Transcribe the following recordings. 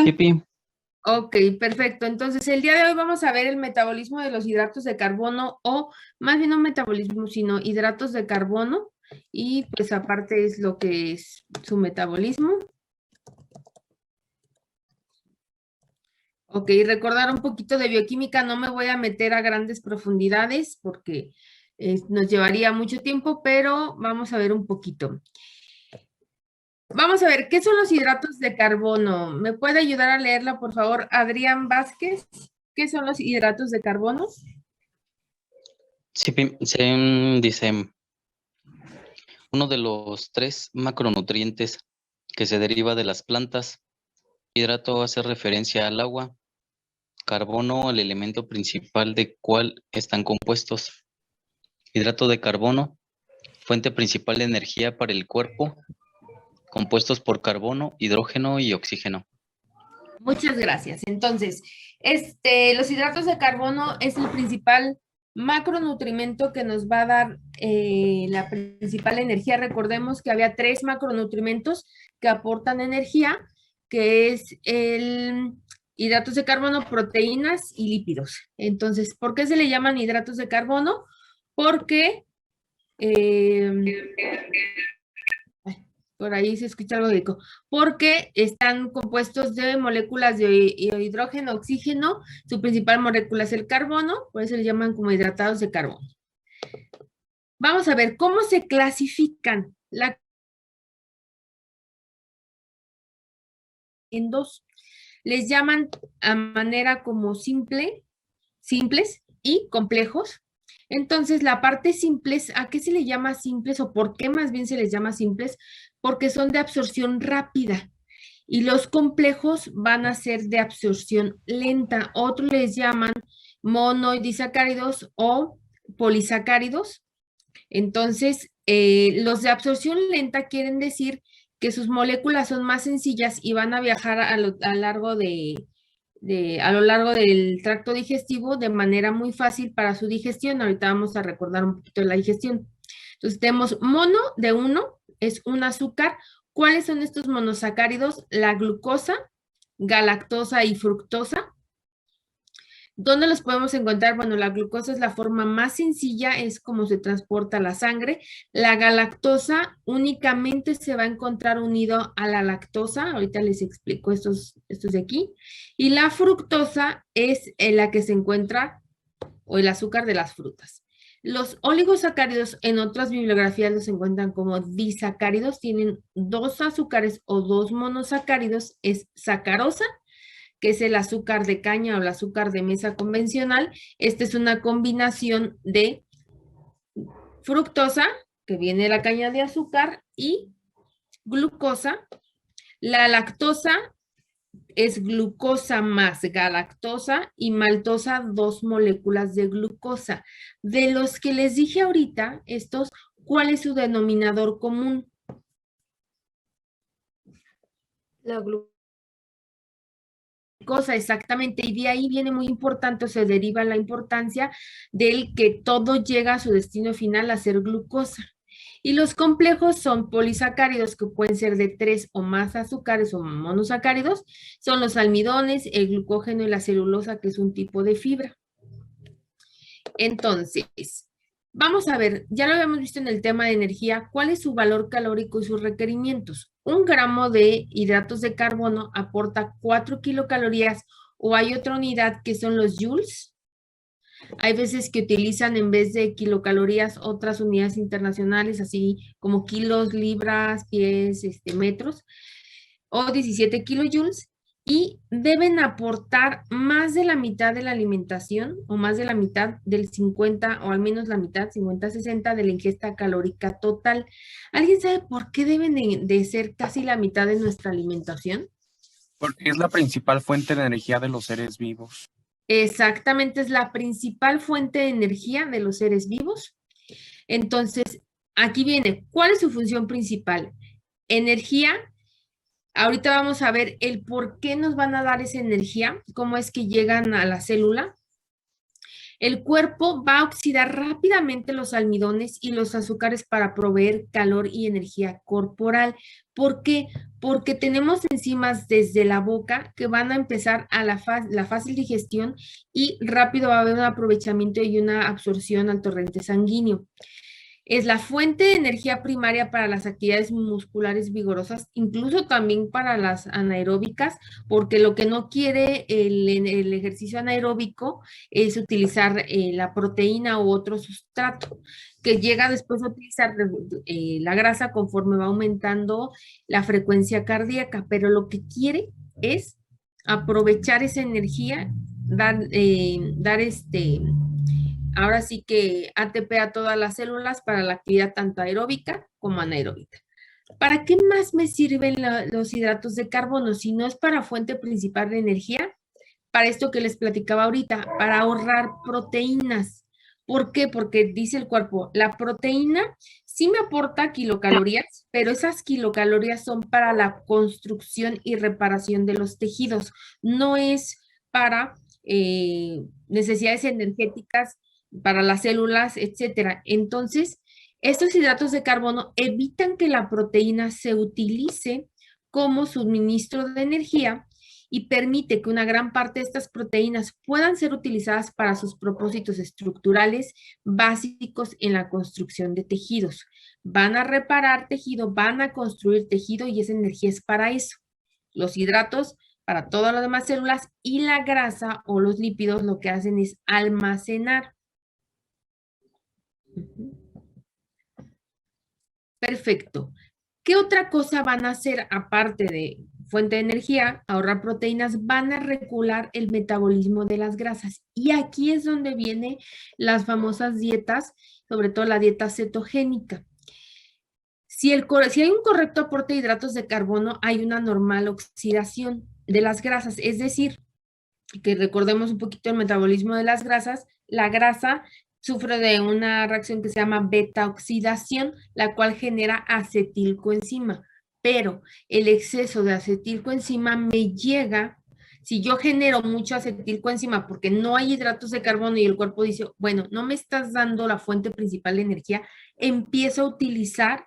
Sí, Pi. Ok, perfecto. Entonces, el día de hoy vamos a ver el metabolismo de los hidratos de carbono o más bien no metabolismo, sino hidratos de carbono. Y pues aparte es lo que es su metabolismo. Ok, recordar un poquito de bioquímica, no me voy a meter a grandes profundidades porque nos llevaría mucho tiempo, pero vamos a ver un poquito. Vamos a ver, ¿qué son los hidratos de carbono? ¿Me puede ayudar a leerla, por favor, Adrián Vázquez? ¿Qué son los hidratos de carbono? Sí, Pi. Dice, uno de los 3 macronutrientes que se deriva de las plantas. Hidrato hace referencia al agua, carbono, el elemento principal de cual están compuestos. Hidrato de carbono, fuente principal de energía para el cuerpo, compuestos por carbono, hidrógeno y oxígeno. Muchas gracias. Entonces, los hidratos de carbono es el principal macronutrimento que nos va a dar la principal energía. Recordemos que había 3 macronutrimentos que aportan energía, que es el hidratos de carbono, proteínas y lípidos. Entonces, ¿por qué se le llaman hidratos de carbono? Porque por ahí se escucha algo de eco, porque están compuestos de moléculas de hidrógeno, oxígeno, su principal molécula es el carbono, por eso le llaman como hidratados de carbono. Vamos a ver cómo se clasifican en 2. Les llaman a manera como simples y complejos. Entonces, la parte simples, ¿a qué se le llama simples o por qué más bien se les llama simples? Porque son de absorción rápida y los complejos van a ser de absorción lenta. Otros les llaman monoidisacáridos o polisacáridos. Entonces, los de absorción lenta quieren decir que sus moléculas son más sencillas y van a viajar a lo largo a lo largo del tracto digestivo de manera muy fácil para su digestión. Ahorita vamos a recordar un poquito de la digestión. Entonces tenemos mono de 1, es un azúcar. ¿Cuáles son estos monosacáridos? La glucosa, galactosa y fructosa. ¿Dónde los podemos encontrar? Bueno, la glucosa es la forma más sencilla, es como se transporta la sangre. La galactosa únicamente se va a encontrar unido a la lactosa. Ahorita les explico estos de aquí. Y la fructosa es en la que se encuentra, o el azúcar de las frutas. Los oligosacáridos en otras bibliografías los encuentran como disacáridos, tienen 2 azúcares o 2 monosacáridos, es sacarosa, que es el azúcar de caña o el azúcar de mesa convencional. Esta es una combinación de fructosa, que viene de la caña de azúcar, y glucosa. La lactosa es glucosa más galactosa y maltosa, 2 moléculas de glucosa. De los que les dije ahorita, estos, ¿cuál es su denominador común? La glucosa, exactamente, y de ahí viene muy importante, o se deriva la importancia del que todo llega a su destino final a ser glucosa. Y los complejos son polisacáridos que pueden ser de 3 o más azúcares o monosacáridos, son los almidones, el glucógeno y la celulosa, que es un tipo de fibra. Entonces, vamos a ver, ya lo habíamos visto en el tema de energía, ¿cuál es su valor calórico y sus requerimientos? 1 gramo de hidratos de carbono aporta 4 kilocalorías, o hay otra unidad que son los joules. Hay veces que utilizan en vez de kilocalorías otras unidades internacionales, así como kilos, libras, pies, metros, o 17 kilojoules, y deben aportar más de la mitad de la alimentación o más de la mitad del 50, o al menos la mitad, 50-60 de la ingesta calórica total. ¿Alguien sabe por qué deben de ser casi la mitad de nuestra alimentación? Porque es la principal fuente de energía de los seres vivos. Exactamente, es la principal fuente de energía de los seres vivos. Entonces, aquí viene, ¿cuál es su función principal? Energía. Ahorita vamos a ver el por qué nos van a dar esa energía, cómo es que llegan a la célula. El cuerpo va a oxidar rápidamente los almidones y los azúcares para proveer calor y energía corporal. ¿Por qué? Porque tenemos enzimas desde la boca que van a empezar a la fácil digestión y rápido va a haber un aprovechamiento y una absorción al torrente sanguíneo. Es la fuente de energía primaria para las actividades musculares vigorosas, incluso también para las anaeróbicas, porque lo que no quiere el ejercicio anaeróbico es utilizar la proteína u otro sustrato, que llega después a utilizar la grasa conforme va aumentando la frecuencia cardíaca, pero lo que quiere es aprovechar esa energía, dar ahora sí que ATP a todas las células para la actividad tanto aeróbica como anaeróbica. ¿Para qué más me sirven los hidratos de carbono si no es para fuente principal de energía? Para esto que les platicaba ahorita, para ahorrar proteínas. ¿Por qué? Porque dice el cuerpo, la proteína sí me aporta kilocalorías, pero esas kilocalorías son para la construcción y reparación de los tejidos, no es para necesidades energéticas para las células, etcétera. Entonces, estos hidratos de carbono evitan que la proteína se utilice como suministro de energía y permite que una gran parte de estas proteínas puedan ser utilizadas para sus propósitos estructurales básicos en la construcción de tejidos. Van a reparar tejido, van a construir tejido y esa energía es para eso. Los hidratos para todas las demás células y la grasa o los lípidos lo que hacen es almacenar. Perfecto. ¿Qué otra cosa van a hacer aparte de fuente de energía, ahorrar proteínas? Van a regular el metabolismo de las grasas. Y aquí es donde vienen las famosas dietas, sobre todo la dieta cetogénica. Si hay un correcto aporte de hidratos de carbono, hay una normal oxidación de las grasas. Es decir, que recordemos un poquito el metabolismo de las grasas, la grasa sufre de una reacción que se llama beta-oxidación, la cual genera acetilcoenzima. Pero el exceso de acetilcoenzima me llega, si yo genero mucho acetilcoenzima porque no hay hidratos de carbono y el cuerpo dice, bueno, no me estás dando la fuente principal de energía, empiezo a utilizar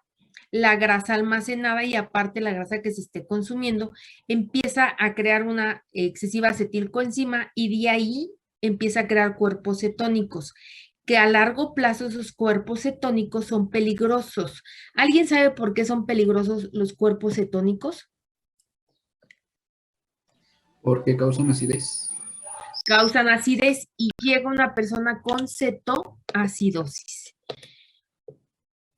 la grasa almacenada y aparte la grasa que se esté consumiendo, empieza a crear una excesiva acetilcoenzima y de ahí empieza a crear cuerpos cetónicos, que a largo plazo esos cuerpos cetónicos son peligrosos. ¿Alguien sabe por qué son peligrosos los cuerpos cetónicos? Porque causan acidez. Causan acidez y llega una persona con cetoacidosis.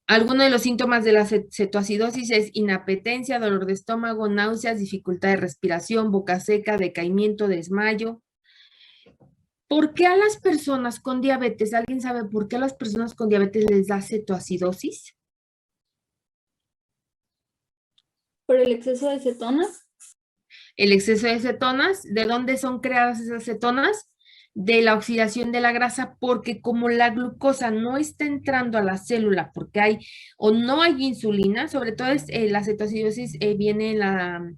Algunos de los síntomas de la cetoacidosis es inapetencia, dolor de estómago, náuseas, dificultad de respiración, boca seca, decaimiento, desmayo. ¿Por qué a las personas con diabetes, alguien sabe por qué a las personas con diabetes les da cetoacidosis? ¿Por el exceso de cetonas? El exceso de cetonas, ¿de dónde son creadas esas cetonas? De la oxidación de la grasa, porque como la glucosa no está entrando a la célula porque hay o no hay insulina, sobre todo la cetoacidosis viene en la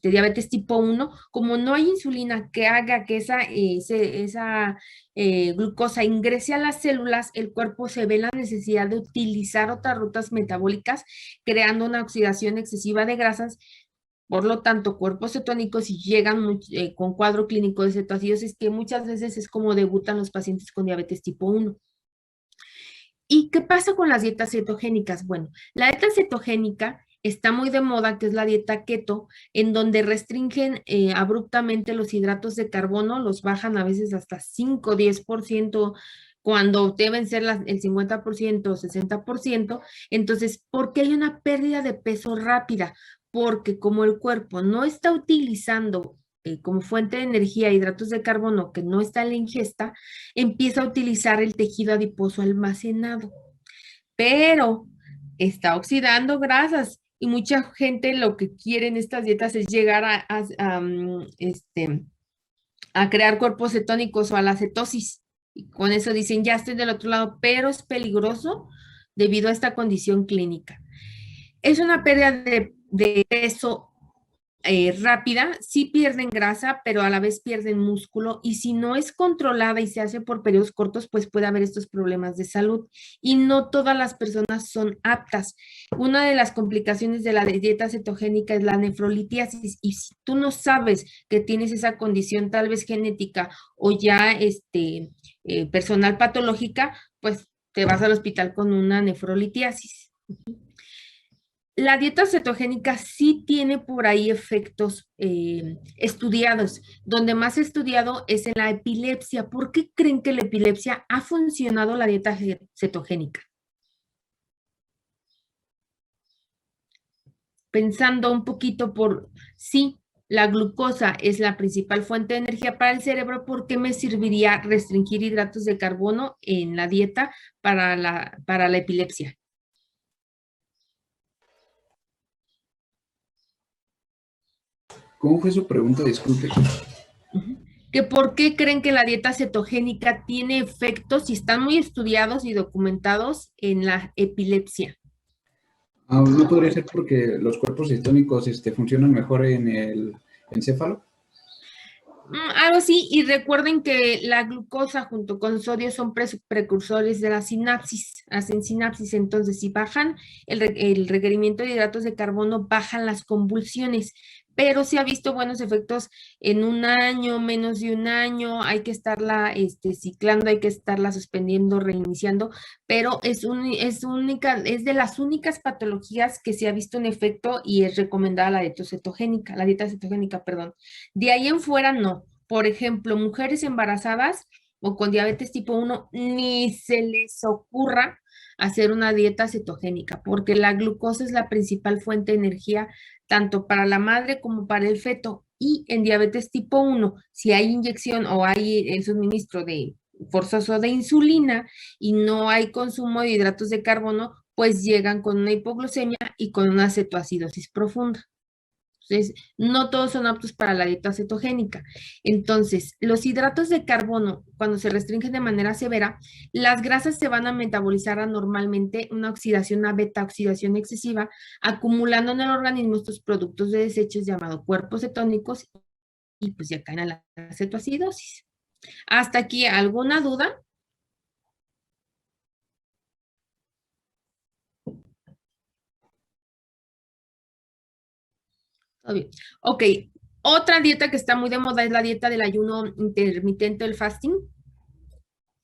diabetes tipo 1, como no hay insulina que haga que esa glucosa ingrese a las células, el cuerpo se ve la necesidad de utilizar otras rutas metabólicas, creando una oxidación excesiva de grasas. Por lo tanto, cuerpos cetónicos y llegan con cuadro clínico de cetoacidosis, que muchas veces es como debutan los pacientes con diabetes tipo 1. ¿Y qué pasa con las dietas cetogénicas? Bueno, la dieta cetogénica está muy de moda, que es la dieta keto, en donde restringen abruptamente los hidratos de carbono, los bajan a veces hasta 5 o 10%, cuando deben ser el 50% o 60%. Entonces, ¿por qué hay una pérdida de peso rápida? Porque como el cuerpo no está utilizando como fuente de energía hidratos de carbono que no está en la ingesta, empieza a utilizar el tejido adiposo almacenado, pero está oxidando grasas y mucha gente lo que quiere en estas dietas es llegar a crear cuerpos cetónicos o a la cetosis. Y con eso dicen, ya estoy del otro lado, pero es peligroso debido a esta condición clínica. Es una pérdida de peso rápida, sí pierden grasa, pero a la vez pierden músculo y si no es controlada y se hace por periodos cortos, pues puede haber estos problemas de salud y no todas las personas son aptas. Una de las complicaciones de la dieta cetogénica es la nefrolitiasis y si tú no sabes que tienes esa condición tal vez genética o ya personal patológica, pues te vas al hospital con una nefrolitiasis. La dieta cetogénica sí tiene por ahí efectos estudiados. Donde más estudiado es en la epilepsia. ¿Por qué creen que la epilepsia ha funcionado la dieta cetogénica? Pensando un poquito sí, la glucosa es la principal fuente de energía para el cerebro, ¿por qué me serviría restringir hidratos de carbono en la dieta para la epilepsia? ¿Cómo fue su pregunta? Disculpe. Que por qué creen que la dieta cetogénica tiene efectos y están muy estudiados y documentados en la epilepsia. ¿No podría ser porque los cuerpos cetónicos funcionan mejor en el encéfalo? Algo así, y recuerden que la glucosa junto con sodio son precursores de la sinapsis, hacen sinapsis, entonces si bajan el requerimiento de hidratos de carbono, bajan las convulsiones, pero se ha visto buenos efectos en un año, menos de un año, hay que estarla ciclando, hay que estarla suspendiendo, reiniciando, pero es de las únicas patologías que se ha visto un efecto y es recomendada la dieta cetogénica, perdón. De ahí en fuera no. Por ejemplo, mujeres embarazadas o con diabetes tipo 1, ni se les ocurra hacer una dieta cetogénica, porque la glucosa es la principal fuente de energía tanto para la madre como para el feto. Y en diabetes tipo 1, si hay inyección o hay el suministro forzoso de insulina y no hay consumo de hidratos de carbono, pues llegan con una hipoglucemia y con una cetoacidosis profunda. Entonces, no todos son aptos para la dieta cetogénica. Entonces, los hidratos de carbono, cuando se restringen de manera severa, las grasas se van a metabolizar anormalmente, una oxidación, una beta-oxidación excesiva, acumulando en el organismo estos productos de desechos llamados cuerpos cetónicos y pues ya caen a la cetoacidosis. ¿Hasta aquí alguna duda? Ok, otra dieta que está muy de moda es la dieta del ayuno intermitente, el fasting,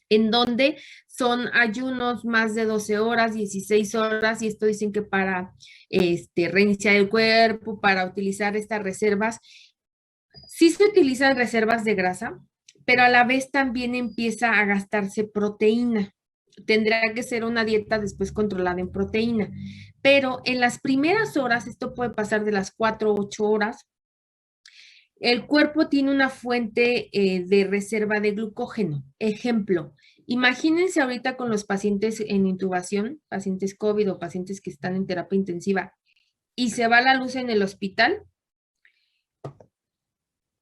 en donde son ayunos más de 12 horas, 16 horas, y esto dicen que para reiniciar el cuerpo, para utilizar estas reservas. Sí se utilizan reservas de grasa, pero a la vez también empieza a gastarse proteína. Tendrá que ser una dieta después controlada en proteína, pero en las primeras horas, esto puede pasar de las 4 o 8 horas, el cuerpo tiene una fuente de reserva de glucógeno. Ejemplo, imagínense ahorita con los pacientes en intubación, pacientes COVID o pacientes que están en terapia intensiva y se va la luz en el hospital.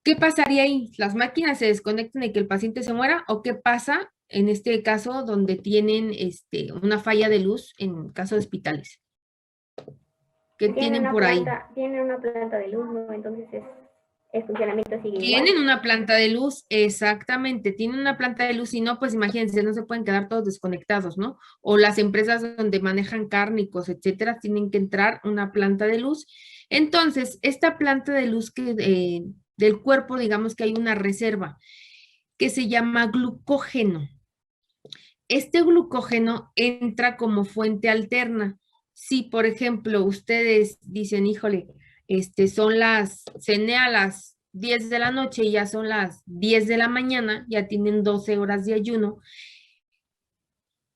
¿Qué pasaría ahí? ¿Las máquinas se desconectan y que el paciente se muera? ¿O qué pasa en este caso donde tienen una falla de luz en caso de hospitales? ¿Qué tienen por ahí? Tienen una planta de luz, ¿no? Entonces el funcionamiento sigue igual. Tienen una planta de luz, exactamente, tienen una planta de luz y no, pues imagínense, no se pueden quedar todos desconectados, ¿no? O las empresas donde manejan cárnicos, etcétera, tienen que entrar una planta de luz. Entonces, esta planta de luz del cuerpo, digamos que hay una reserva que se llama glucógeno. Este glucógeno entra como fuente alterna. Si, por ejemplo, ustedes dicen, híjole, cené a las 10 de la noche y ya son las 10 de la mañana, ya tienen 12 horas de ayuno,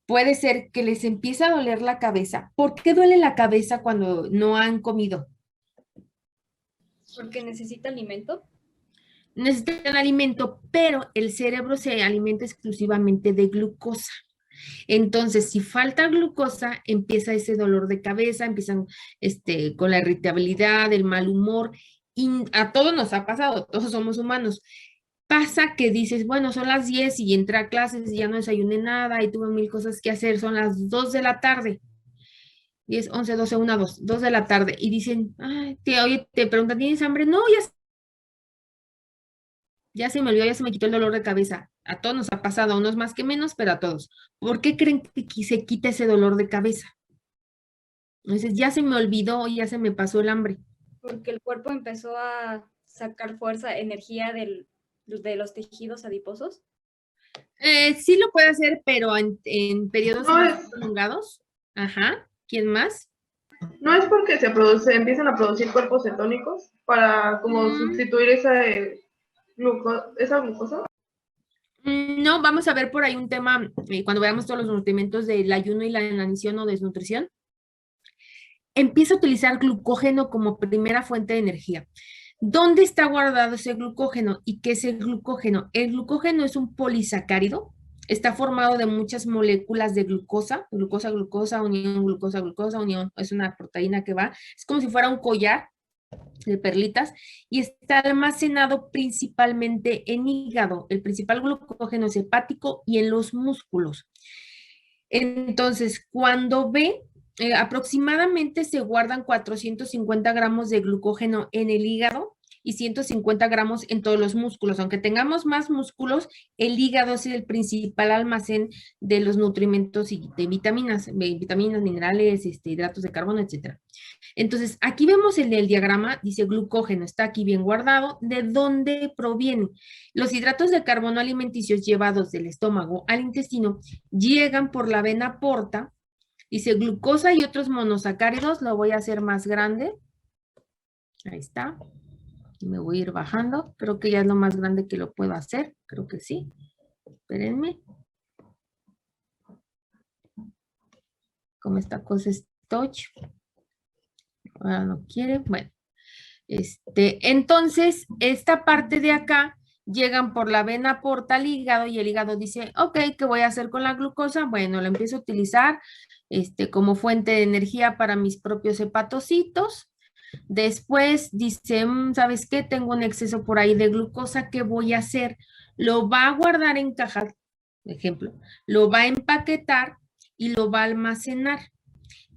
puede ser que les empiece a doler la cabeza. ¿Por qué duele la cabeza cuando no han comido? Porque necesita alimento. Necesitan alimento, pero el cerebro se alimenta exclusivamente de glucosa. Entonces, si falta glucosa, empieza ese dolor de cabeza, empiezan con la irritabilidad, el mal humor, y a todos nos ha pasado, todos somos humanos. Pasa que dices, bueno, son las 10 y entré a clases y ya no desayuné nada y tuve mil cosas que hacer, son las 2 de la tarde. 10, 11, 12, 1, 2 de la tarde y dicen, ay, oye, te preguntan, ¿tienes hambre? No, ya se me olvidó, ya se me quitó el dolor de cabeza. A todos nos ha pasado, a unos más que menos, pero a todos. ¿Por qué creen que se quita ese dolor de cabeza? Entonces, ya se me olvidó, ya se me pasó el hambre. Porque el cuerpo empezó a sacar fuerza, energía de los tejidos adiposos. Sí lo puede hacer, pero en periodos No más es, prolongados. Ajá. ¿Quién más? no es porque empiezan a producir cuerpos cetónicos para como sustituir esa glucosa. No, vamos a ver por ahí un tema, cuando veamos todos los nutrimentos del ayuno y la inanición o desnutrición. Empieza a utilizar glucógeno como primera fuente de energía. ¿Dónde está guardado ese glucógeno? ¿Y qué es el glucógeno? El glucógeno es un polisacárido. Está formado de muchas moléculas de glucosa, glucosa, unión. Es una proteína que va, es como si fuera un collar de perlitas y está almacenado principalmente en hígado. El principal glucógeno es hepático y en los músculos. Entonces, cuando aproximadamente se guardan 450 gramos de glucógeno en el hígado y 150 gramos en todos los músculos. Aunque tengamos más músculos, el hígado es el principal almacén de los nutrimentos y de vitaminas, minerales, hidratos de carbono, etc. Entonces, aquí vemos el diagrama, dice glucógeno, está aquí bien guardado. ¿De dónde proviene? Los hidratos de carbono alimenticios llevados del estómago al intestino llegan por la vena porta. Dice glucosa y otros monosacáridos, lo voy a hacer más grande. Ahí está. Me voy a ir bajando. Creo que ya es lo más grande que lo puedo hacer. Creo que sí. Espérenme. Como esta cosa es touch. Ahora no quiere. Bueno. Entonces, esta parte de acá llegan por la vena porta al hígado y el hígado dice, ok, ¿qué voy a hacer con la glucosa? Bueno, la empiezo a utilizar como fuente de energía para mis propios hepatocitos. Después dice, ¿sabes qué? Tengo un exceso por ahí de glucosa, ¿qué voy a hacer? Lo va a guardar en cajas, por ejemplo, lo va a empaquetar y lo va a almacenar.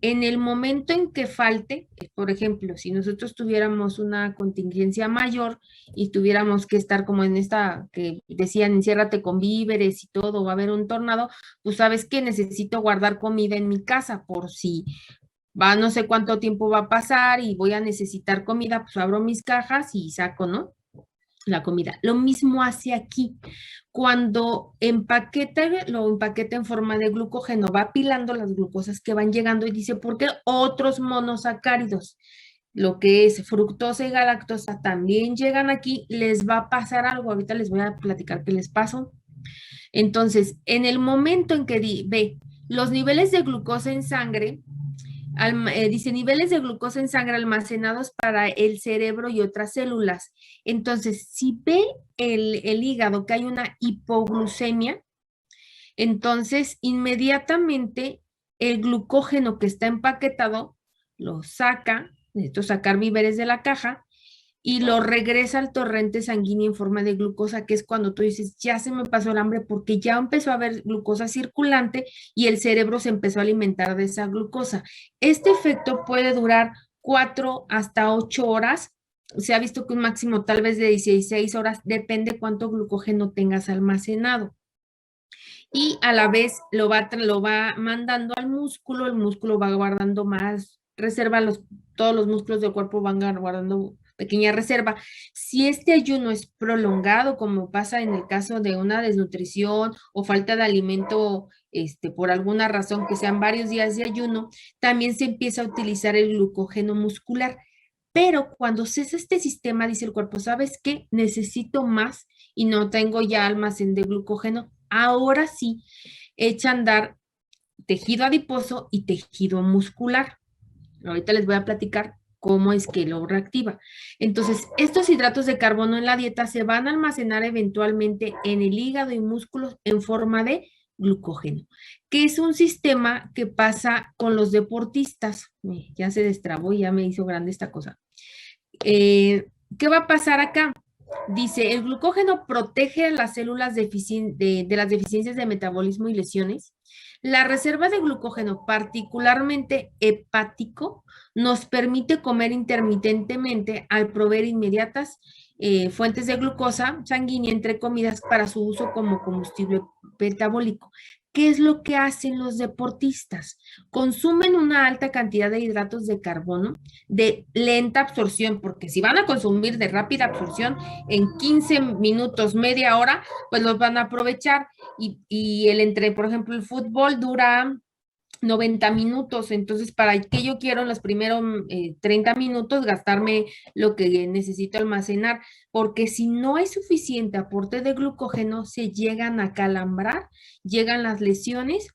En el momento en que falte, por ejemplo, si nosotros tuviéramos una contingencia mayor y tuviéramos que estar como en esta que decían, enciérrate con víveres y todo, va a haber un tornado, pues sabes que necesito guardar comida en mi casa por si no sé cuánto tiempo va a pasar y voy a necesitar comida, pues abro mis cajas y saco, ¿no? La comida. Lo mismo hace aquí. Cuando lo empaqueta en forma de glucógeno, va apilando las glucosas que van llegando y dice, ¿por qué otros monosacáridos? Lo que es fructosa y galactosa también llegan aquí, les va a pasar algo. Ahorita les voy a platicar qué les pasó. Entonces, en el momento en que ve los niveles de glucosa en sangre, dice niveles de glucosa en sangre almacenados para el cerebro y otras células. Entonces, si ve el hígado que hay una hipoglucemia, entonces inmediatamente el glucógeno que está empaquetado lo saca, necesito sacar víveres de la caja, y lo regresa al torrente sanguíneo en forma de glucosa, que es cuando tú dices, ya se me pasó el hambre porque ya empezó a haber glucosa circulante y el cerebro se empezó a alimentar de esa glucosa. Este efecto puede durar 4 hasta 8 horas. Se ha visto que un máximo tal vez de 16 horas, depende cuánto glucógeno tengas almacenado. Y a la vez lo va mandando al músculo, el músculo va guardando más reserva, todos los músculos del cuerpo van guardando pequeña reserva. Si este ayuno es prolongado, como pasa en el caso de una desnutrición o falta de alimento, por alguna razón que sean varios días de ayuno, también se empieza a utilizar el glucógeno muscular. Pero cuando cesa este sistema, dice el cuerpo, ¿sabes qué? Necesito más y no tengo ya almacén de glucógeno. Ahora sí, echa a andar tejido adiposo y tejido muscular. Ahorita les voy a platicar cómo es que lo reactiva. Entonces, estos hidratos de carbono en la dieta se van a almacenar eventualmente en el hígado y músculos en forma de glucógeno, que es un sistema que pasa con los deportistas. Ya se destrabó y ya me hizo grande esta cosa. ¿Qué va a pasar acá? Dice, el glucógeno protege a las células de las deficiencias de metabolismo y lesiones. La reserva de glucógeno, particularmente hepático, nos permite comer intermitentemente al proveer inmediatas fuentes de glucosa sanguínea entre comidas para su uso como combustible metabólico. ¿Qué es lo que hacen los deportistas? Consumen una alta cantidad de hidratos de carbono de lenta absorción, porque si van a consumir de rápida absorción en 15 minutos, media hora, pues los van a aprovechar. Y por ejemplo, el fútbol dura 90 minutos, entonces para qué yo quiero en los primeros 30 minutos gastarme lo que necesito almacenar, porque si no hay suficiente aporte de glucógeno, se llegan a calambrar, llegan las lesiones,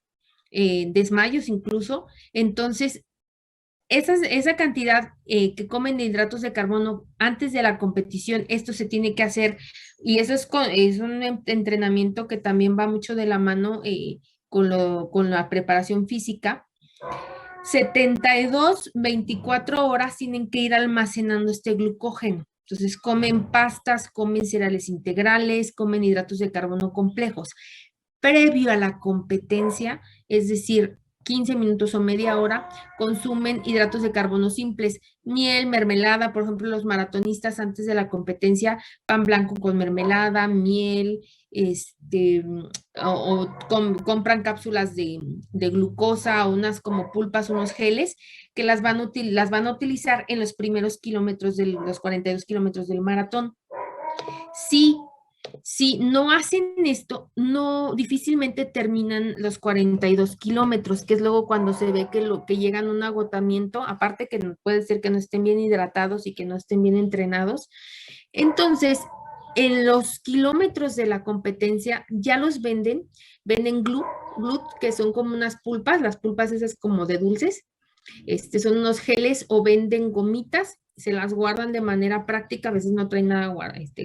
desmayos incluso, entonces esa cantidad que comen de hidratos de carbono antes de la competición, esto se tiene que hacer y eso es un entrenamiento que también va mucho de la mano con la preparación física. 72, 24 horas tienen que ir almacenando este glucógeno. Entonces comen pastas, comen cereales integrales, comen hidratos de carbono complejos. Previo a la competencia, es decir, 15 minutos o media hora, consumen hidratos de carbono simples, miel, mermelada, por ejemplo, los maratonistas antes de la competencia, pan blanco con mermelada, miel, compran cápsulas de glucosa, unas como pulpas, unos geles, que las van a utilizar en los primeros kilómetros de los 42 kilómetros del maratón. Si no hacen esto, no difícilmente terminan los 42 kilómetros, que es luego cuando se ve que llegan a un agotamiento, aparte que puede ser que no estén bien hidratados y que no estén bien entrenados. Entonces, en los kilómetros de la competencia ya los venden glut, que son como unas pulpas, las pulpas esas como de dulces, son unos geles o venden gomitas, se las guardan de manera práctica, a veces no traen nada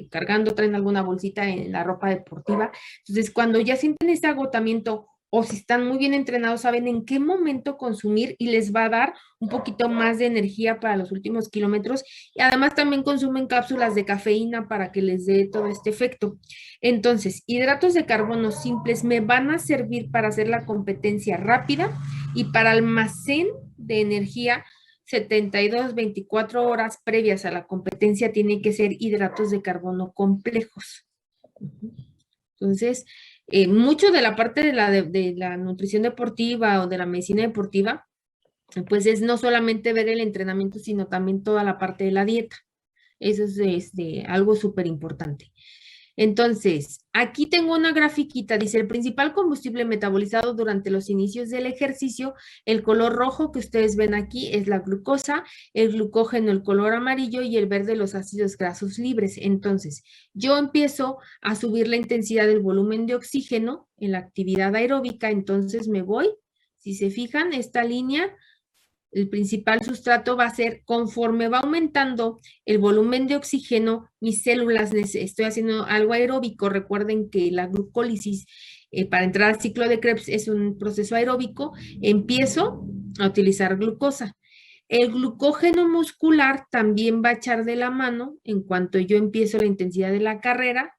cargando, traen alguna bolsita en la ropa deportiva. Entonces, cuando ya sienten este agotamiento o si están muy bien entrenados, saben en qué momento consumir y les va a dar un poquito más de energía para los últimos kilómetros. Y además también consumen cápsulas de cafeína para que les dé todo este efecto. Entonces, hidratos de carbono simples me van a servir para hacer la competencia rápida y para almacén de energía 72, 24 horas previas a la competencia tienen que ser hidratos de carbono complejos. Entonces, mucho de la parte de la nutrición deportiva o de la medicina deportiva, pues es no solamente ver el entrenamiento, sino también toda la parte de la dieta. Eso es algo súper importante. Entonces, aquí tengo una grafiquita, dice el principal combustible metabolizado durante los inicios del ejercicio, el color rojo que ustedes ven aquí es la glucosa, el glucógeno el color amarillo y el verde los ácidos grasos libres. Entonces, yo empiezo a subir la intensidad del volumen de oxígeno en la actividad aeróbica, entonces me voy, si se fijan, esta línea, el principal sustrato va a ser conforme va aumentando el volumen de oxígeno, mis células, estoy haciendo algo aeróbico, recuerden que la glucólisis para entrar al ciclo de Krebs es un proceso aeróbico, empiezo a utilizar glucosa. El glucógeno muscular también va a echar de la mano en cuanto yo empiezo la intensidad de la carrera.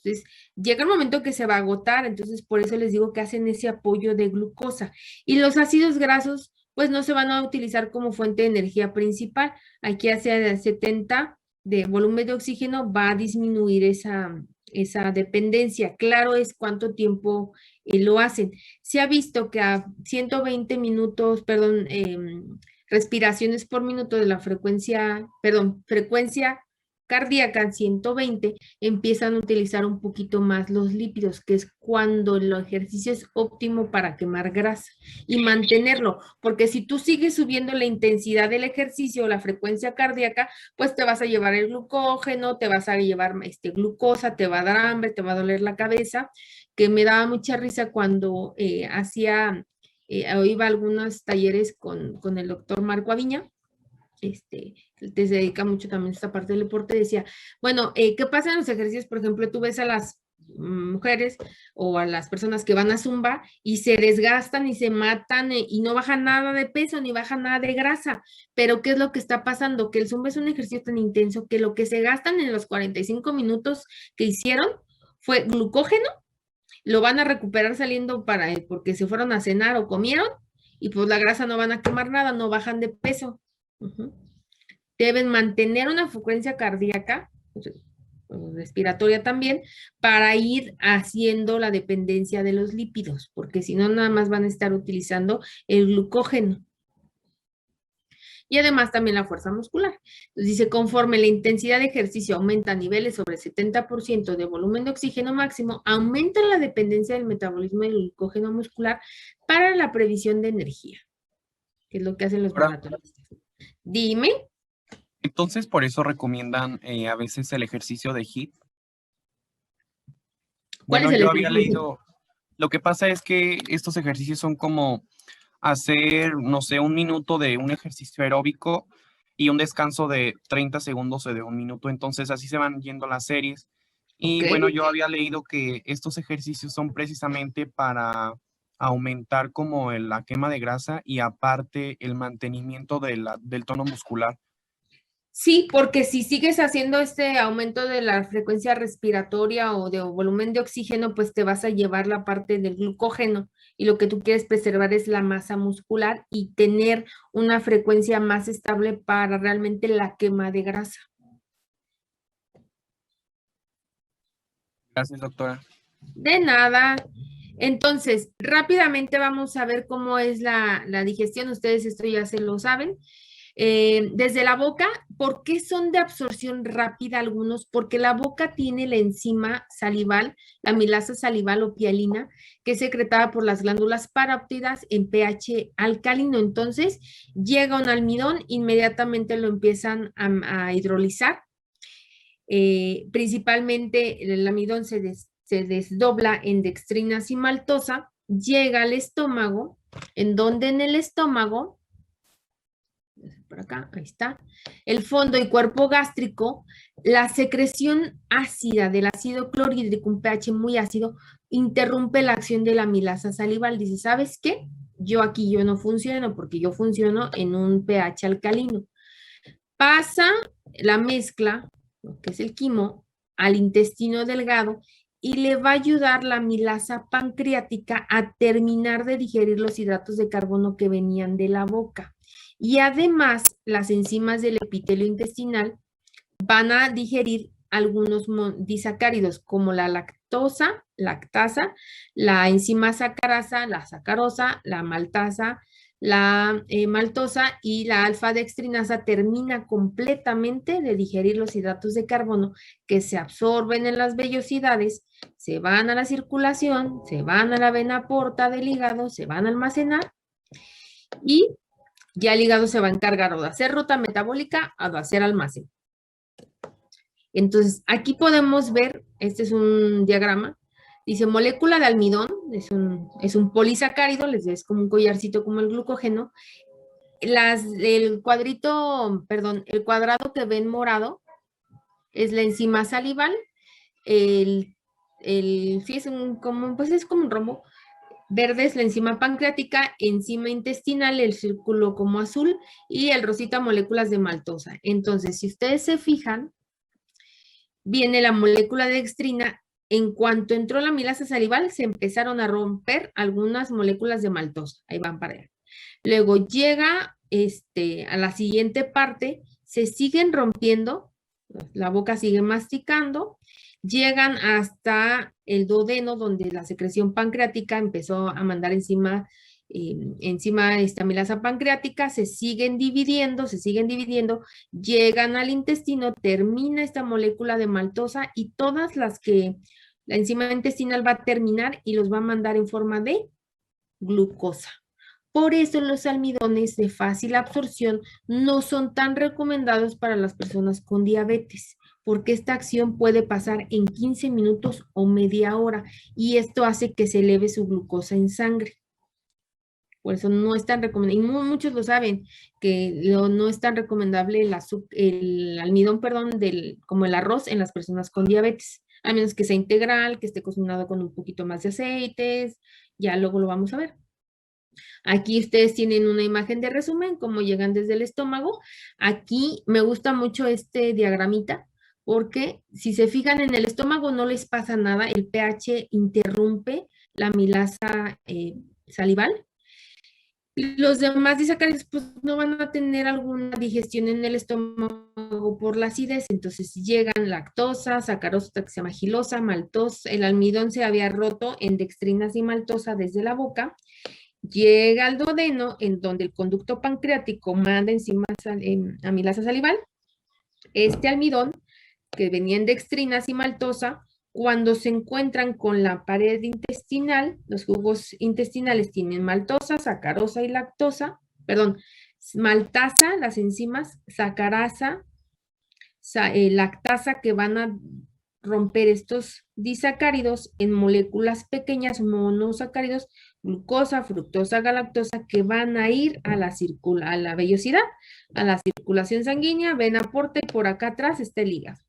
Entonces, llega el momento que se va a agotar, entonces por eso les digo que hacen ese apoyo de glucosa. Y los ácidos grasos pues no se van a utilizar como fuente de energía principal. Aquí hacia 70 de volumen de oxígeno va a disminuir esa dependencia. Claro es cuánto tiempo lo hacen. Se ha visto que a 120 minutos, respiraciones por minuto de la frecuencia cardíaca en 120, empiezan a utilizar un poquito más los lípidos, que es cuando el ejercicio es óptimo para quemar grasa y mantenerlo, porque si tú sigues subiendo la intensidad del ejercicio o la frecuencia cardíaca, pues te vas a llevar el glucógeno, te vas a llevar glucosa, te va a dar hambre, te va a doler la cabeza, que me daba mucha risa cuando iba a algunos talleres con el doctor Marco Aviña, se dedica mucho también a esta parte del deporte, decía, bueno, ¿qué pasa en los ejercicios? Por ejemplo, tú ves a las mujeres o a las personas que van a Zumba y se desgastan y se matan y no bajan nada de peso ni bajan nada de grasa. Pero ¿qué es lo que está pasando? Que el Zumba es un ejercicio tan intenso que lo que se gastan en los 45 minutos que hicieron fue glucógeno, lo van a recuperar saliendo porque se fueron a cenar o comieron y pues la grasa no van a quemar nada, no bajan de peso. Deben mantener una frecuencia cardíaca, respiratoria también, para ir haciendo la dependencia de los lípidos, porque si no, nada más van a estar utilizando el glucógeno. Y además también la fuerza muscular. Entonces dice, conforme la intensidad de ejercicio aumenta a niveles sobre 70% de volumen de oxígeno máximo, aumenta la dependencia del metabolismo del glucógeno muscular para la previsión de energía, que es lo que hacen los maratonistas. Dime. Entonces, por eso recomiendan a veces el ejercicio de HIIT. ¿Cuál Bueno, es el yo había ejercicio? leído, lo que pasa es que estos ejercicios son como hacer, no sé, 1 minuto de un ejercicio aeróbico y un descanso de 30 segundos o de 1 minuto. Entonces, así se van yendo las series. Y Ok. bueno, yo había leído que estos ejercicios son precisamente para aumentar como la quema de grasa y aparte el mantenimiento del tono muscular. Sí, porque si sigues haciendo este aumento de la frecuencia respiratoria o de volumen de oxígeno, pues te vas a llevar la parte del glucógeno y lo que tú quieres preservar es la masa muscular y tener una frecuencia más estable para realmente la quema de grasa. Gracias, doctora. De nada. Entonces, rápidamente vamos a ver cómo es la digestión. Ustedes esto ya se lo saben. Desde la boca, ¿por qué son de absorción rápida algunos? Porque la boca tiene la enzima salival, la amilasa salival o pialina, que es secretada por las glándulas paróptidas en pH alcalino. Entonces, llega un almidón, inmediatamente lo empiezan a hidrolizar. Principalmente el almidón se desdobla en dextrinas y maltosa, llega al estómago, en donde en el estómago, por acá, ahí está, el fondo y cuerpo gástrico, la secreción ácida del ácido clorhídrico, un pH muy ácido, interrumpe la acción de la amilasa salival. Dice, ¿sabes qué? Yo no funciono porque yo funciono en un pH alcalino. Pasa la mezcla, lo que es el quimo, al intestino delgado y le va a ayudar la amilasa pancreática a terminar de digerir los hidratos de carbono que venían de la boca. Y además, las enzimas del epitelio intestinal van a digerir algunos disacáridos como la lactasa, la enzima sacarasa, la sacarosa, la maltasa, la maltosa y la alfa-dextrinasa termina completamente de digerir los hidratos de carbono que se absorben en las vellosidades, se van a la circulación, se van a la vena porta del hígado, se van a almacenar y ya el hígado se va a encargar o de hacer ruta metabólica o de hacer almacén. Entonces, aquí podemos ver, este es un diagrama, dice molécula de almidón, es un polisacárido, es como un collarcito como el glucógeno. El cuadrado que ven morado es la enzima salival, sí, es como un rombo. Verde es la enzima pancreática, enzima intestinal, el círculo como azul y el rosita moléculas de maltosa. Entonces, si ustedes se fijan, viene la molécula de dextrina. En cuanto entró la amilasa salival, se empezaron a romper algunas moléculas de maltosa. Ahí van para allá. Luego llega a la siguiente parte, se siguen rompiendo, la boca sigue masticando, llegan hasta el duodeno, donde la secreción pancreática empezó a mandar enzima esta amilasa pancreática, se siguen dividiendo, llegan al intestino, termina esta molécula de maltosa y todas las que la enzima intestinal va a terminar y los va a mandar en forma de glucosa. Por eso los almidones de fácil absorción no son tan recomendados para las personas con diabetes, porque esta acción puede pasar en 15 minutos o media hora y esto hace que se eleve su glucosa en sangre. Por eso no es tan recomendable, y muchos lo saben, que no es tan recomendable el almidón, perdón, como el arroz en las personas con diabetes, a menos que sea integral, que esté cocinado con un poquito más de aceites, ya luego lo vamos a ver. Aquí ustedes tienen una imagen de resumen, cómo llegan desde el estómago. Aquí me gusta mucho este diagramita, porque si se fijan en el estómago no les pasa nada, el pH interrumpe la amilasa salival. Los demás disacáridos pues no van a tener alguna digestión en el estómago por la acidez, entonces llegan lactosa, sacarosa que se llama gilosa, maltosa, el almidón se había roto en dextrinas y maltosa desde la boca, llega al duodeno en donde el conducto pancreático manda enzima amilasa salival, este almidón que venía en dextrinas y maltosa, cuando se encuentran con la pared intestinal, los jugos intestinales tienen maltosa, sacarosa y lactosa, perdón, maltasa, las enzimas, sacarasa, lactasa, que van a romper estos disacáridos en moléculas pequeñas, monosacáridos, glucosa, fructosa, galactosa, que van a ir a la vellosidad, a la circulación sanguínea, vena porta, y por acá atrás está el hígado.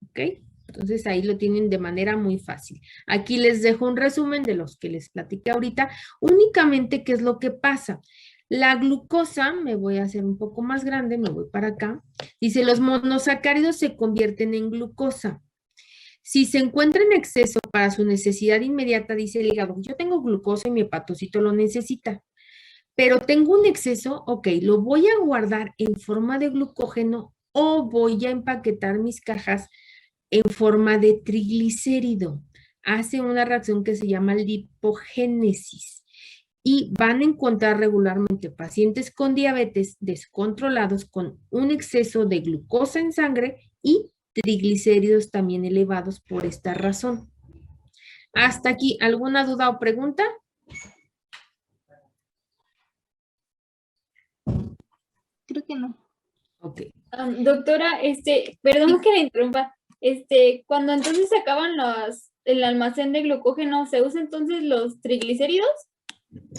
¿Ok? Entonces ahí lo tienen de manera muy fácil. Aquí les dejo un resumen de los que les platiqué ahorita. Únicamente, ¿qué es lo que pasa? La glucosa, me voy a hacer un poco más grande, me voy para acá. Dice, los monosacáridos se convierten en glucosa. Si se encuentra en exceso para su necesidad inmediata, dice el hígado, yo tengo glucosa y mi hepatocito lo necesita. Pero tengo un exceso, ok, lo voy a guardar en forma de glucógeno o voy a empaquetar mis cajas en forma de triglicérido. Hace una reacción que se llama lipogénesis. Y van a encontrar regularmente pacientes con diabetes descontrolados con un exceso de glucosa en sangre y triglicéridos también elevados por esta razón. Hasta aquí, ¿alguna duda o pregunta? Creo que no. Ok. Doctora, perdón que le interrumpa. Cuando entonces se acaban el almacén de glucógeno, ¿se usa entonces los triglicéridos?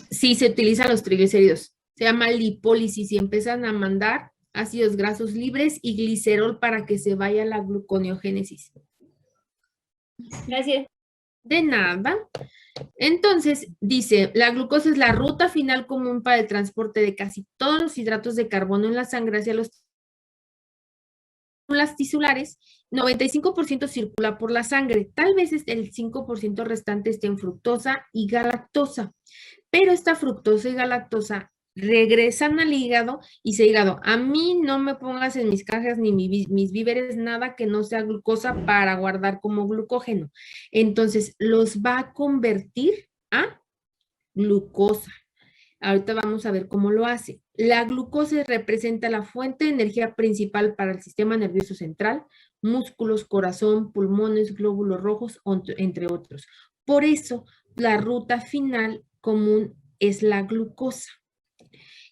Sí, se utilizan los triglicéridos. Se llama lipólisis y empiezan a mandar ácidos grasos libres y glicerol para que se vaya la gluconeogénesis. Gracias. De nada. Entonces, dice, la glucosa es la ruta final común para el transporte de casi todos los hidratos de carbono en la sangre hacia las tisulares. 95% circula por la sangre. Tal vez el 5% restante esté en fructosa y galactosa. Pero esta fructosa y galactosa regresan al hígado y dice hígado, a mí no me pongas en mis cajas ni mis víveres nada que no sea glucosa para guardar como glucógeno. Entonces los va a convertir a glucosa. Ahorita vamos a ver cómo lo hace. La glucosa representa la fuente de energía principal para el sistema nervioso central, músculos, corazón, pulmones, glóbulos rojos, entre otros. Por eso, la ruta final común es la glucosa.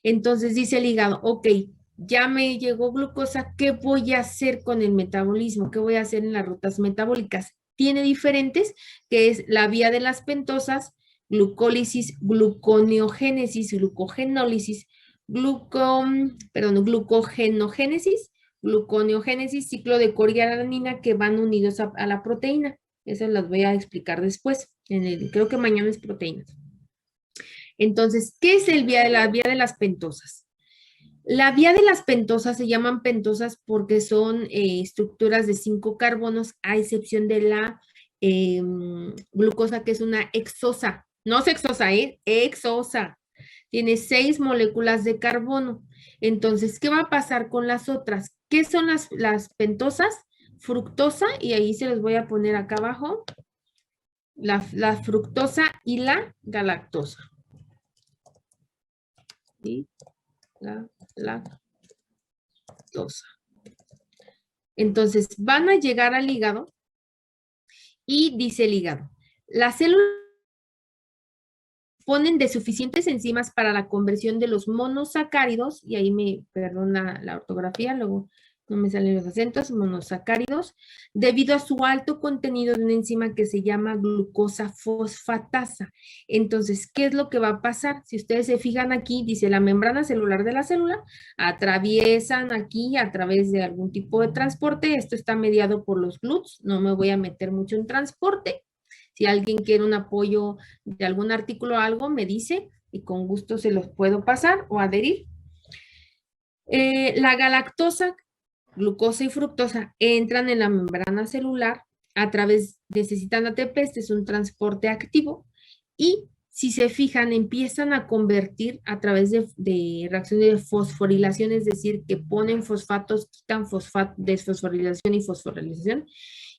Entonces dice el hígado, ok, ya me llegó glucosa, ¿qué voy a hacer con el metabolismo? ¿Qué voy a hacer en las rutas metabólicas? Tiene diferentes, que es la vía de las pentosas, glucólisis, gluconeogénesis, glucogenólisis, glucogenogénesis, gluconeogénesis, ciclo de corialanina que van unidos a la proteína. Eso las voy a explicar después. Creo que mañana es proteínas. Entonces, ¿qué es la vía de las pentosas? La vía de las pentosas se llaman pentosas porque son estructuras de 5 carbonos, a excepción de la glucosa, que es una hexosa. No sexosa, hexosa. Tiene 6 moléculas de carbono. Entonces, ¿qué va a pasar con las otras? ¿Qué son las pentosas? Fructosa, y ahí se los voy a poner acá abajo. La fructosa y la galactosa. Y la lactosa. Entonces, van a llegar al hígado y dice el hígado, las células disponen de suficientes enzimas para la conversión de los monosacáridos, y ahí me perdona la ortografía, luego no me salen los acentos, monosacáridos, debido a su alto contenido de una enzima que se llama glucosa fosfatasa. Entonces, ¿qué es lo que va a pasar? Si ustedes se fijan aquí, dice la membrana celular de la célula, atraviesan aquí a través de algún tipo de transporte, esto está mediado por los GLUTs, no me voy a meter mucho en transporte. Si alguien quiere un apoyo de algún artículo o algo, me dice y con gusto se los puedo pasar o adherir. La galactosa, glucosa y fructosa entran en la membrana celular a través, necesitan ATP, este es un transporte activo, y si se fijan, empiezan a convertir a través de reacciones de fosforilación, es decir, que ponen fosfatos, quitan desfosforilación y fosforilación,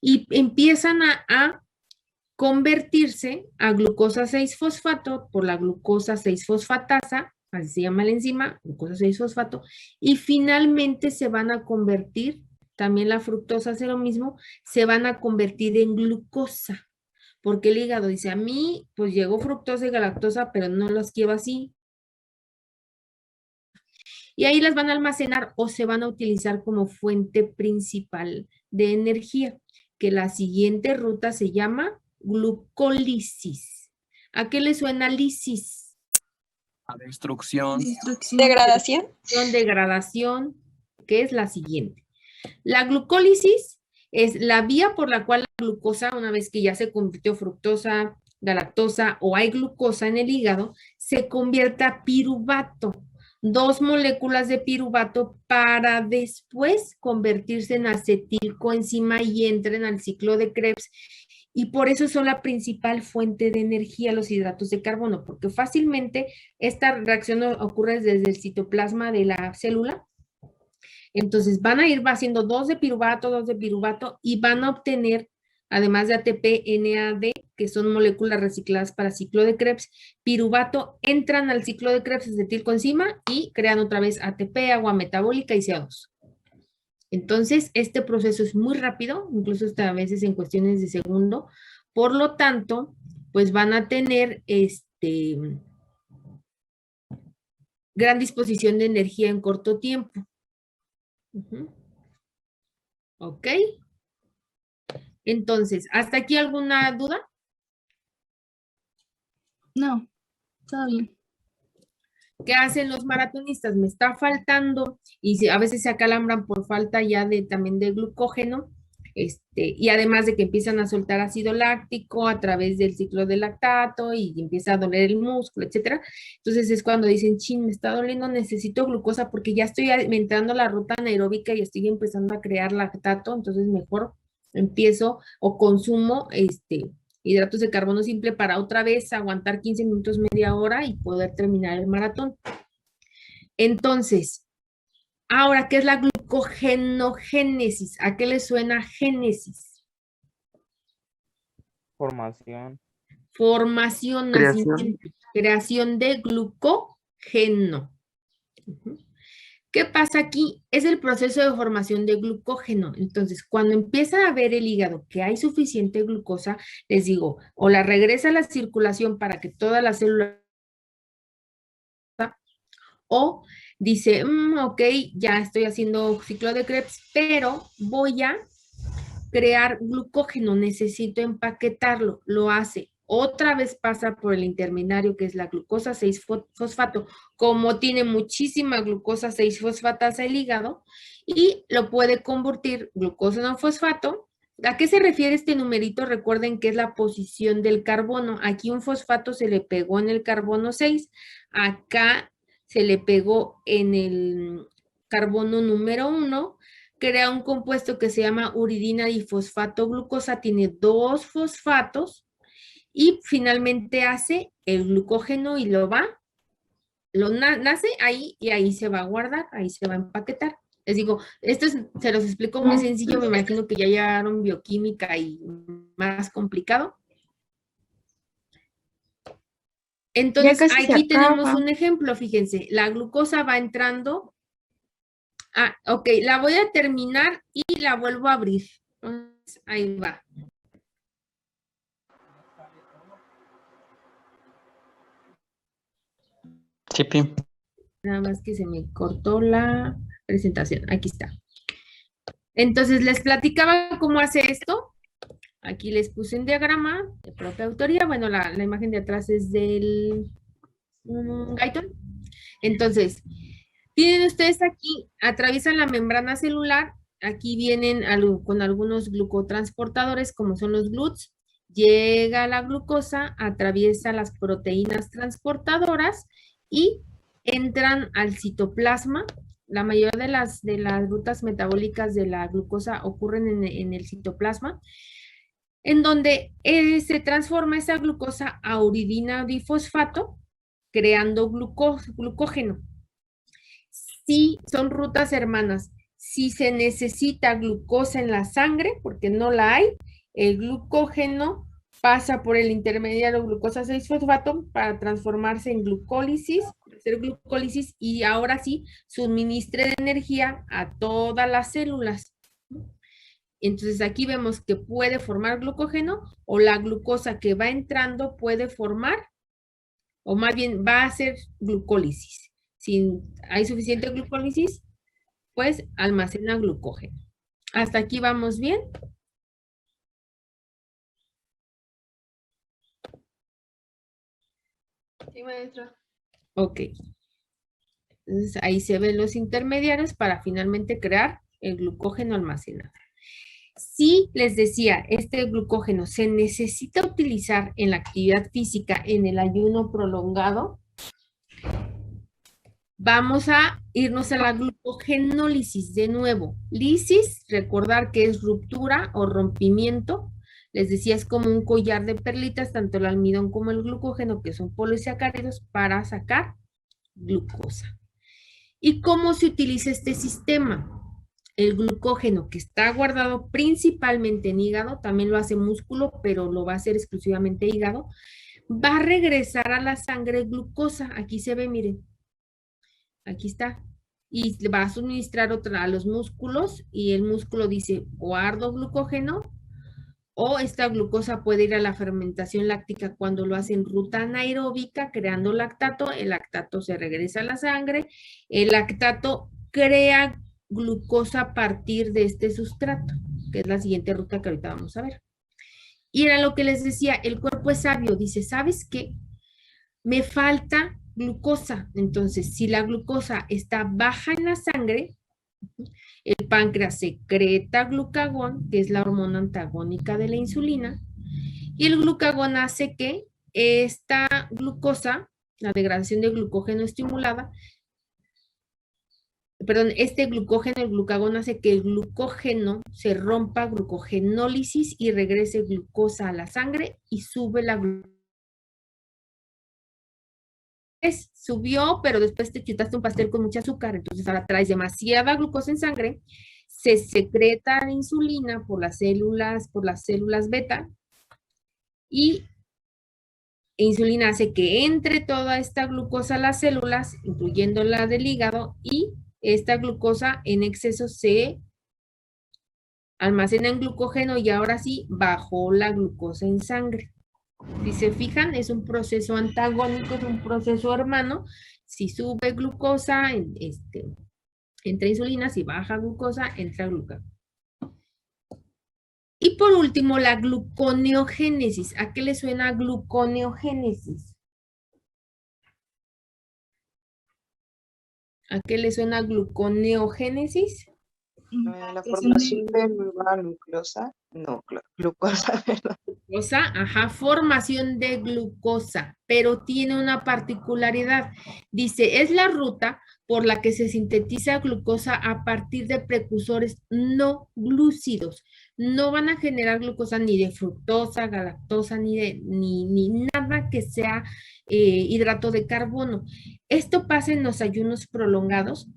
y empiezan a convertirse a glucosa 6-fosfato por la glucosa 6-fosfatasa, así se llama la enzima, glucosa 6-fosfato, y finalmente se van a convertir, también la fructosa hace lo mismo, se van a convertir en glucosa, porque el hígado dice, a mí pues llegó fructosa y galactosa, pero no los quiero así. Y ahí las van a almacenar o se van a utilizar como fuente principal de energía, que la siguiente ruta se llama glucólisis. ¿A qué le suena lisis? A destrucción. Degradación. Degradación, que es la siguiente. La glucólisis es la vía por la cual la glucosa, una vez que ya se convirtió fructosa, galactosa o hay glucosa en el hígado, se convierte a piruvato. 2 moléculas de piruvato para después convertirse en acetilcoenzima y entren al ciclo de Krebs. Y por eso son la principal fuente de energía los hidratos de carbono, porque fácilmente esta reacción ocurre desde el citoplasma de la célula. Entonces van a ir haciendo 2 de piruvato y van a obtener, además de ATP, NAD, que son moléculas recicladas para ciclo de Krebs, piruvato, entran al ciclo de Krebs, acetilcoenzima y crean otra vez ATP, agua metabólica y CO2. Entonces, este proceso es muy rápido, incluso hasta a veces en cuestiones de segundo. Por lo tanto, pues van a tener gran disposición de energía en corto tiempo. ¿Ok? Entonces, ¿hasta aquí alguna duda? No, todo bien. ¿Qué hacen los maratonistas? Me está faltando y a veces se acalambran por falta ya también de glucógeno, y además de que empiezan a soltar ácido láctico a través del ciclo de lactato y empieza a doler el músculo, etcétera. Entonces es cuando dicen, chin, me está doliendo, necesito glucosa porque ya estoy entrando la ruta anaeróbica y estoy empezando a crear lactato, entonces mejor empiezo o consumo hidratos de carbono simple para otra vez aguantar 15 minutos, media hora y poder terminar el maratón. Entonces, ahora, ¿qué es la glucogenogénesis? ¿A qué le suena génesis? Formación. Formación, nacimiento, creación de glucógeno. ¿Qué pasa aquí? Es el proceso de formación de glucógeno. Entonces, cuando empieza a ver el hígado que hay suficiente glucosa, les digo, o la regresa a la circulación para que todas las células, o dice, ok, ya estoy haciendo ciclo de Krebs, pero voy a crear glucógeno, necesito empaquetarlo, lo hace. Otra vez pasa por el intermediario que es la glucosa 6-fosfato, como tiene muchísima glucosa 6-fosfatasa el hígado, y lo puede convertir glucosa no fosfato. ¿A qué se refiere este numerito? Recuerden que es la posición del carbono. Aquí un fosfato se le pegó en el carbono 6, acá se le pegó en el carbono número 1, crea un compuesto que se llama uridina difosfato glucosa, tiene 2 fosfatos y finalmente hace el glucógeno y nace ahí y ahí se va a guardar, ahí se va a empaquetar. Les digo, se los explico muy sencillo, me imagino que ya llevaron bioquímica y más complicado. Entonces, aquí tenemos un ejemplo, fíjense, la glucosa va entrando. Ok, la voy a terminar y la vuelvo a abrir. Entonces, ahí va. Sí, Pi. Nada más que se me cortó la presentación. Aquí está. Entonces, les platicaba cómo hace esto. Aquí les puse un diagrama de propia autoría. Bueno, la imagen de atrás es del Guyton. Entonces, tienen ustedes aquí, atraviesan la membrana celular. Aquí vienen con algunos glucotransportadores, como son los GLUTs. Llega la glucosa, atraviesa las proteínas transportadoras y entran al citoplasma. La mayoría de las rutas metabólicas de la glucosa ocurren en el citoplasma, en donde se transforma esa glucosa a uridina difosfato, creando glucógeno. Sí, son rutas hermanas. Si se necesita glucosa en la sangre, porque no la hay, el glucógeno pasa por el intermediario glucosa 6-fosfato para transformarse en glucólisis, hacer glucólisis y ahora sí suministre de energía a todas las células. Entonces aquí vemos que puede formar glucógeno o la glucosa que va entrando puede formar, o más bien va a hacer glucólisis. Si hay suficiente glucólisis, pues almacena glucógeno. ¿Hasta aquí vamos bien? Sí, maestra. Ok. Entonces ahí se ven los intermediarios para finalmente crear el glucógeno almacenado. Si les decía, este glucógeno se necesita utilizar en la actividad física en el ayuno prolongado, vamos a irnos a la glucogenólisis de nuevo. Lisis, recordar que es ruptura o rompimiento. Les decía, es como un collar de perlitas, tanto el almidón como el glucógeno, que son polisacáridos, para sacar glucosa. ¿Y cómo se utiliza este sistema? El glucógeno que está guardado principalmente en hígado, también lo hace músculo, pero lo va a hacer exclusivamente hígado, va a regresar a la sangre glucosa. Aquí se ve, miren. Aquí está. Y va a suministrar otra a los músculos y el músculo dice, guardo glucógeno, o esta glucosa puede ir a la fermentación láctica cuando lo hace en ruta anaeróbica, creando lactato. El lactato se regresa a la sangre. El lactato crea glucosa a partir de este sustrato, que es la siguiente ruta que ahorita vamos a ver. Y era lo que les decía, el cuerpo es sabio, dice, ¿sabes qué? Me falta glucosa. Entonces, si la glucosa está baja en la sangre, el páncreas secreta glucagón, que es la hormona antagónica de la insulina, y el glucagón hace que esta glucosa, la degradación de glucógeno estimulada, perdón, este glucógeno, el glucagón hace que el glucógeno se rompa, glucogenólisis, y regrese glucosa a la sangre y sube la glucosa. Subió, pero después te chutaste un pastel con mucho azúcar, entonces ahora traes demasiada glucosa en sangre, se secreta insulina por las células beta, y insulina hace que entre toda esta glucosa a las células, incluyendo la del hígado, y esta glucosa en exceso se almacena en glucógeno y ahora sí bajó la glucosa en sangre. Si se fijan, es un proceso antagónico, es un proceso hermano. Si sube glucosa, entra insulina, si baja glucosa, entra glucagón. Y por último, la gluconeogénesis. ¿A qué le suena gluconeogénesis? ¿A qué le suena gluconeogénesis? La formación de nueva glucosa, glucosa, perdón. Glucosa, ajá, formación de glucosa, pero tiene una particularidad. Dice, es la ruta por la que se sintetiza glucosa a partir de precursores no glúcidos. No van a generar glucosa ni de fructosa, galactosa, ni nada que sea hidrato de carbono. Esto pasa en los ayunos prolongados,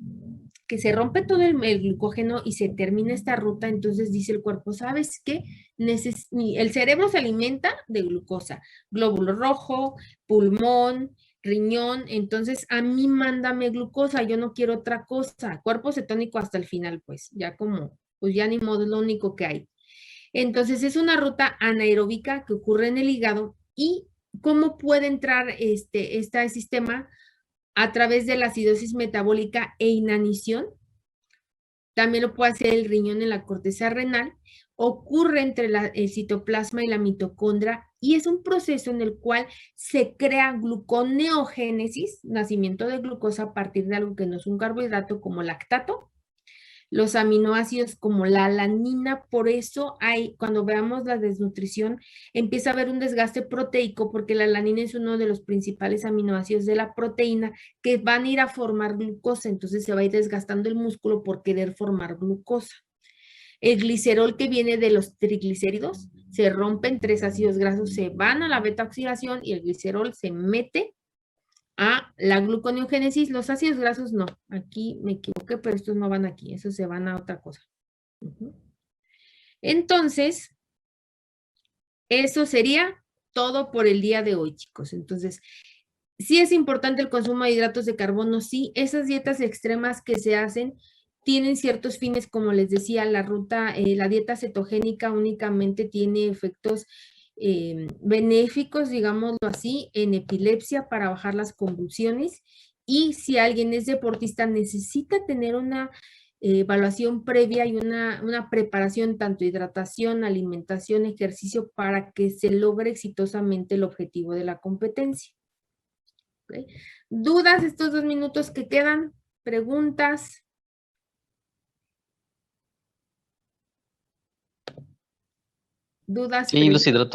que se rompe todo el glucógeno y se termina esta ruta. Entonces dice el cuerpo, ¿sabes qué? El cerebro se alimenta de glucosa, glóbulo rojo, pulmón, riñón, entonces a mí mándame glucosa, yo no quiero otra cosa, cuerpo cetónico hasta el final, pues ya pues ya ni modo, es lo único que hay. Entonces es una ruta anaeróbica que ocurre en el hígado. ¿Y cómo puede entrar este sistema? A través de la acidosis metabólica e inanición. también lo puede hacer el riñón en la corteza renal, ocurre entre el citoplasma y la mitocondria y es un proceso en el cual se crea gluconeogénesis, nacimiento de glucosa a partir de algo que no es un carbohidrato como lactato, los aminoácidos como la alanina. Por eso cuando veamos la desnutrición, empieza a haber un desgaste proteico porque la alanina es uno de los principales aminoácidos de la proteína que van a ir a formar glucosa, entonces se va a ir desgastando el músculo por querer formar glucosa. El glicerol que viene de los triglicéridos se rompen, 3 ácidos grasos se van a la beta oxidación y el glicerol se mete a la gluconeogénesis. Los ácidos grasos no, aquí me equivoqué, pero estos no van aquí, esos se van a otra cosa. Entonces, eso sería todo por el día de hoy, chicos. Entonces, sí es importante el consumo de hidratos de carbono, sí, esas dietas extremas que se hacen tienen ciertos fines, como les decía, la dieta cetogénica únicamente tiene efectos benéficos, digámoslo así, en epilepsia para bajar las convulsiones, y si alguien es deportista necesita tener una evaluación previa y una preparación, tanto hidratación, alimentación, ejercicio, para que se logre exitosamente el objetivo de la competencia. ¿Okay? ¿Dudas estos 2 minutos que quedan? ¿Preguntas? ¿Dudas? Sí, los hidratos